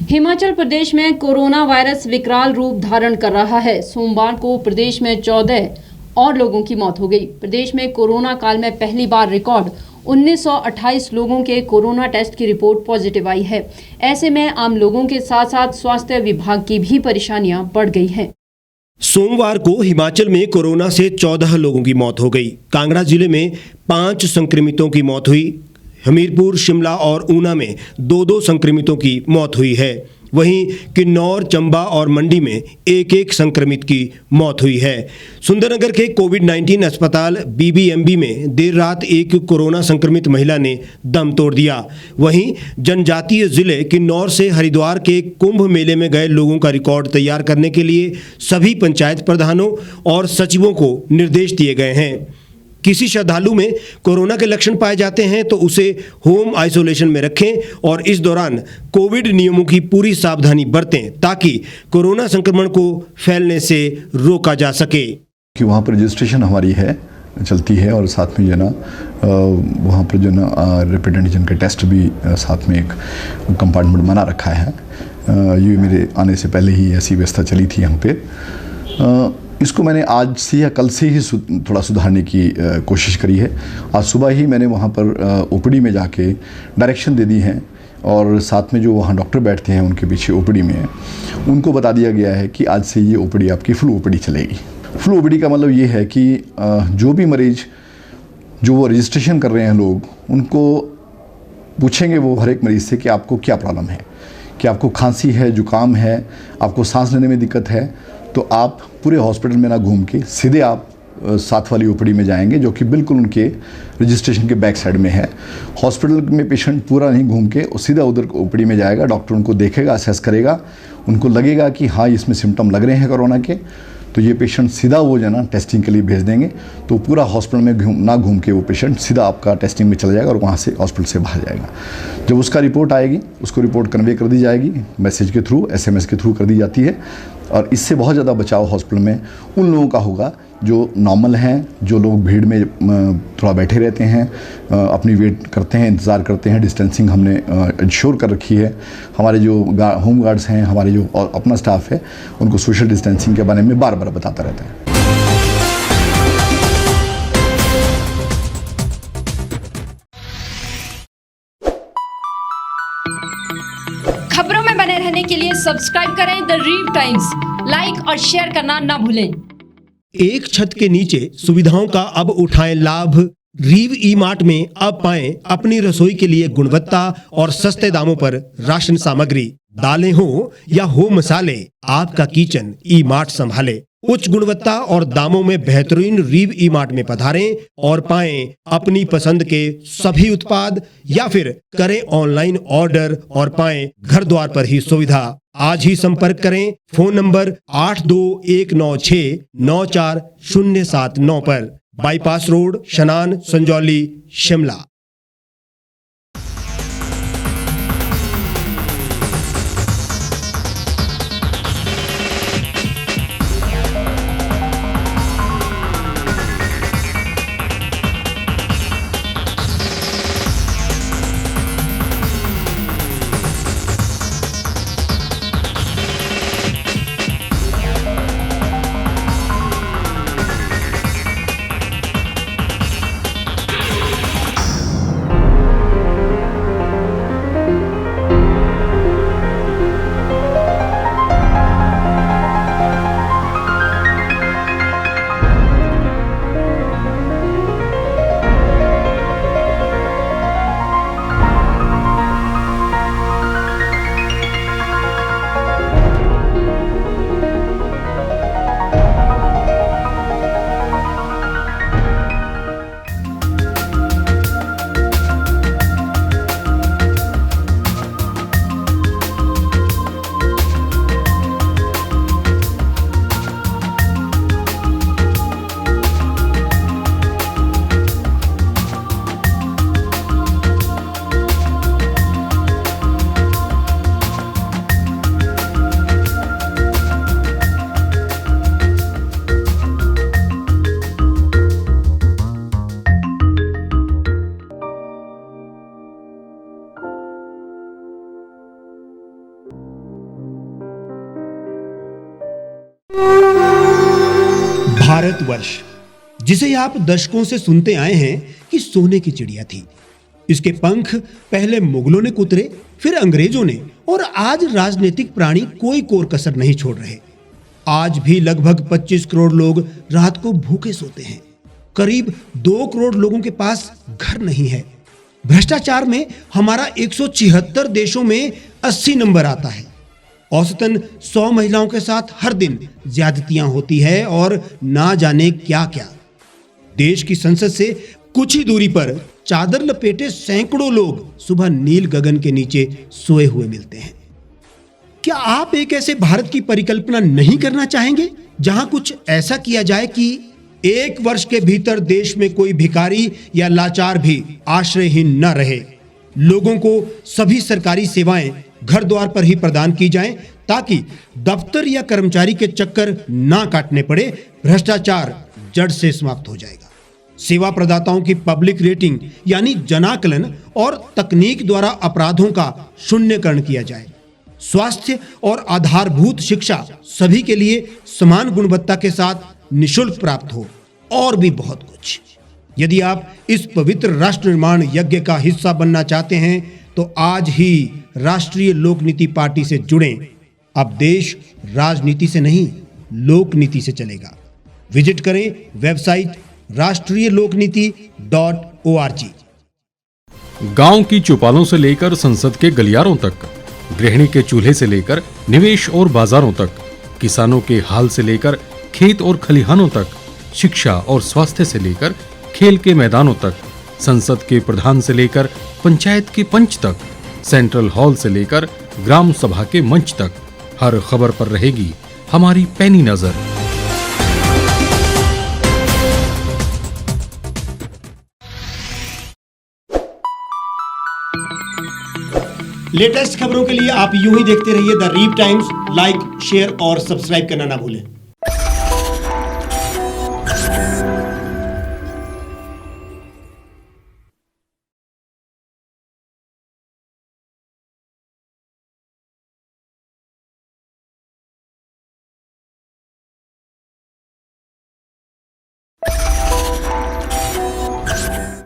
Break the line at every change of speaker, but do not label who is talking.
हिमाचल प्रदेश में corona virus विकराल रूप धारण कर रहा है। सोमवार को प्रदेश में 14 और लोगों की मौत हो गई। प्रदेश में कोरोना काल में पहली बार रिकॉर्ड 1928 लोगों के कोरोना टेस्ट की रिपोर्ट पॉजिटिव आई है। ऐसे में आम लोगों के साथ साथ स्वास्थ्य विभाग की भी परेशानियां बढ़ गई हैं।
सोमवार को हिमाचल में कोरोना से 14 लोगों की मौत हो गई। कांगड़ा जिले में 5 संक्रमितों की मौत हुई। हमीरपुर, शिमला और ऊना में 2-2 संक्रमितों की मौत हुई है। वहीं किन्नौर, चंबा और मंडी में 1-1 संक्रमित की मौत हुई है। सुंदरनगर के कोविड-19 अस्पताल BBMB में देर रात एक कोरोना संक्रमित महिला ने दम तोड़ दिया। वहीं जनजातीय जिले किन्नौर से हरिद्वार के कुंभ मेले में गए लोगों का रिकॉर्ड तैयार करने के लिए सभी पंचायत प्रधानों और सचिवों को निर्देश दिए गए हैं। किसी श्रद्धालु में कोरोना के लक्षण पाए जाते हैं तो उसे होम आइसोलेशन में रखें और इस दौरान कोविड नियमों की पूरी सावधानी बरतें ताकि कोरोना संक्रमण को फैलने से रोका जा सके।
कि वहाँ पर रजिस्ट्रेशन हमारी चलती है और साथ में जो ना वहाँ पर जो ना रैपिड एंटीजन के टेस्ट भी साथ में एक कंपार्टमेंट बना रखा है। ये मेरे आने से पहले ही ऐसी व्यवस्था चली थी यहाँ पे। इसको मैंने आज से या कल से ही थोड़ा सुधारने की कोशिश करी है। आज सुबह ही मैंने वहाँ पर OPD में जाके डायरेक्शन दे दी है और साथ में जो वहाँ डॉक्टर बैठते हैं उनके पीछे OPD में उनको बता दिया गया है कि आज से ये OPD आपकी फुल OPD चलेगी। फुल OPD का मतलब ये है कि जो भी मरीज जो वो रजिस्ट्रेशन कर रहे हैं लोग उनको पूछेंगे वो हर एक मरीज़ से कि आपको क्या प्रॉब्लम है, कि आपको खांसी है, जुकाम है, आपको सांस लेने में दिक्कत है, तो आप पूरे हॉस्पिटल में ना घूम के सीधे आप साथ वाली OPD में जाएंगे जो कि बिल्कुल उनके रजिस्ट्रेशन के बैक साइड में है। हॉस्पिटल में पेशेंट पूरा नहीं घूम के सीधा उधर OPD में जाएगा। डॉक्टर उनको देखेगा, असेस करेगा, उनको लगेगा कि हाँ इसमें सिम्टम लग रहे हैं कोरोना के, तो ये पेशेंट सीधा वो जो ना टेस्टिंग के लिए भेज देंगे। तो पूरा हॉस्पिटल में ना घूम के वो पेशेंट सीधा आपका टेस्टिंग में चला जाएगा और वहाँ से हॉस्पिटल से बाहर जाएगा। जब उसका रिपोर्ट आएगी उसको रिपोर्ट कन्वे कर दी जाएगी, मैसेज के थ्रू, SMS के थ्रू कर दी जाती है। और इससे बहुत ज़्यादा बचाव हॉस्पिटल में उन लोगों का होगा जो नॉर्मल हैं, जो लोग भीड़ में थोड़ा बैठे रहते हैं, अपनी वेट करते हैं, इंतज़ार करते हैं। डिस्टेंसिंग हमने इंश्योर कर रखी है। हमारे जो होम गार्ड्स हैं, हमारे जो और अपना स्टाफ है, उनको सोशल डिस्टेंसिंग के बारे में बार बार बताता रहता है।
खबरों में बने रहने के लिए सब्सक्राइब करें द रीव टाइम्स, लाइक और शेयर करना ना भूलें।
एक छत के नीचे सुविधाओं का अब उठाएं लाभ। रीव ई-मार्ट में अब पाएं अपनी रसोई के लिए गुणवत्ता और सस्ते दामों पर राशन सामग्री। दालें हो या हो मसाले, आपका किचन ई-मार्ट संभाले। उच्च गुणवत्ता और दामों में बेहतरीन रीव ई-मार्ट में पधारें और पाएं अपनी पसंद के सभी उत्पाद या फिर करें ऑनलाइन ऑर्डर और पाएं घर द्वार पर ही सुविधा। आज ही संपर्क करें फोन नंबर 8219694079 पर, बाईपास रोड, शनान, संजौली, शिमला। भारतवर्ष, जिसे आप दशकों से सुनते आए हैं कि सोने की चिड़िया थी। इसके पंख पहले मुगलों ने कुतरे, फिर अंग्रेजों ने, और आज राजनीतिक प्राणी कोई कोर कसर नहीं छोड़ रहे। आज भी लगभग 25 करोड़ लोग रात को भूखे सोते हैं। करीब 2 करोड़ लोगों के पास घर नहीं है। भ्रष्टाचार में हमारा 176 देशों में 80 नंबर आता है। औसतन 100 महिलाओं के साथ हर दिन ज्यादतियां होती है और ना जाने क्या क्या। देश की संसद से कुछ ही दूरी पर चादर लपेटे सैकड़ों लोग सुबह नील गगन के नीचे सोए हुए मिलते हैं। क्या आप एक ऐसे भारत की परिकल्पना नहीं करना चाहेंगे जहां कुछ ऐसा किया जाए कि 1 वर्ष के भीतर देश में कोई भिखारी या लाचार भी आश्रयहीन न रहे? लोगों को सभी सरकारी सेवाएं घर द्वार पर ही प्रदान की जाएं, ताकि दफ्तर या कर्मचारी के चक्कर ना काटने पड़े। भ्रष्टाचार जड़ से समाप्त हो जाएगा। सेवा प्रदाताओं की पब्लिक रेटिंग यानी जनाकलन और तकनीक द्वारा अपराधों का शून्यकरण किया जाए। स्वास्थ्य और आधारभूत शिक्षा सभी के लिए समान गुणवत्ता के साथ निशुल्क प्राप्त हो, और भी बहुत कुछ। यदि आप इस पवित्र राष्ट्र निर्माण यज्ञ का हिस्सा बनना चाहते हैं तो आज ही राष्ट्रीय लोक नीति पार्टी से जुड़ें। अब देश राजनीति से नहीं, लोक नीति से चलेगा। विजिट करें वेबसाइट rashtriyalokniti.org।
गांव की चौपालों से लेकर संसद के गलियारों तक, गृहिणी के चूल्हे से लेकर निवेश और बाजारों तक, किसानों के हाल से लेकर खेत और खलिहानों तक, शिक्षा और स्वास्थ्य से लेकर खेल के मैदानों तक, संसद के प्रधान से लेकर पंचायत के पंच तक, सेंट्रल हॉल से लेकर ग्राम सभा के मंच तक, हर खबर पर रहेगी हमारी पैनी नजर।
लेटेस्ट खबरों के लिए आप यूं ही देखते रहिए the reap times. Like, share और सब्सक्राइब करना ना भूलें।